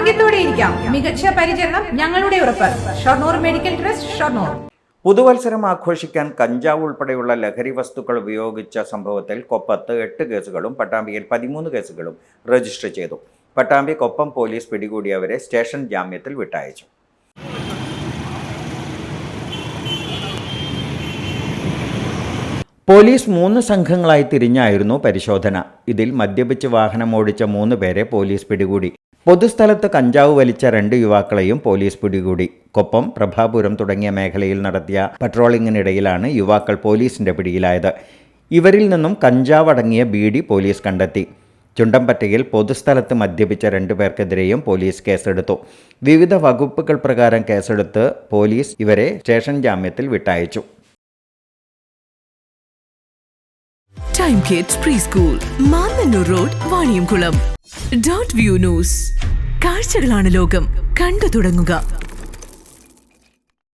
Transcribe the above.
ആരോഗ്യത്തോടെ ഇരിക്കാം. മികച്ച പരിചരണം ഞങ്ങളുടെ ഉറപ്പ്. Shoranur medical trust, Shoranur. പുതുവത്സരം ആഘോഷിക്കാൻ കഞ്ചാവ് ഉൾപ്പെടെയുള്ള ലഹരി വസ്തുക്കൾ ഉപയോഗിച്ച സംഭവത്തിൽ കൊപ്പത്ത് 8 കേസുകളും പട്ടാമ്പിയിൽ 13 കേസുകളും രജിസ്റ്റർ ചെയ്തു. പട്ടാമ്പി കൊപ്പം പോലീസ് പിടികൂടിയവരെ സ്റ്റേഷൻ ജാമ്യത്തിൽ വിട്ടയച്ചു. പോലീസ് 3 സംഘങ്ങളായി തിരിഞ്ഞായിരുന്നു പരിശോധന. ഇതിൽ മദ്യപിച്ച് വാഹനമോടിച്ച 3 പേരെ പോലീസ് പിടികൂടി. പൊതുസ്ഥലത്ത് കഞ്ചാവ് വലിച്ച 2 യുവാക്കളെയും പോലീസ് പിടികൂടി. കൊപ്പം, പ്രഭാപുരം തുടങ്ങിയ മേഖലയിൽ നടത്തിയ പട്രോളിങ്ങിനിടയിലാണ് യുവാക്കൾ പോലീസിന്റെ പിടിയിലായത്. ഇവരിൽ നിന്നും കഞ്ചാവ് അടങ്ങിയ ബീഡി പോലീസ് കണ്ടെത്തി. ചുണ്ടമ്പറ്റയിൽ പൊതുസ്ഥലത്ത് മദ്യപിച്ച 2 പേർക്കെതിരെയും പോലീസ് കേസെടുത്തു. വിവിധ വകുപ്പുകൾ പ്രകാരം കേസെടുത്ത് പോലീസ് ഇവരെ സ്റ്റേഷൻ ജാമ്യത്തിൽ വിട്ടയച്ചു. Time kids pre school, Mannannur road, Vaniyamkulam. .View news. കാഴ്ചകളാണ് ലോകം, കണ്ടു തുടങ്ങുക.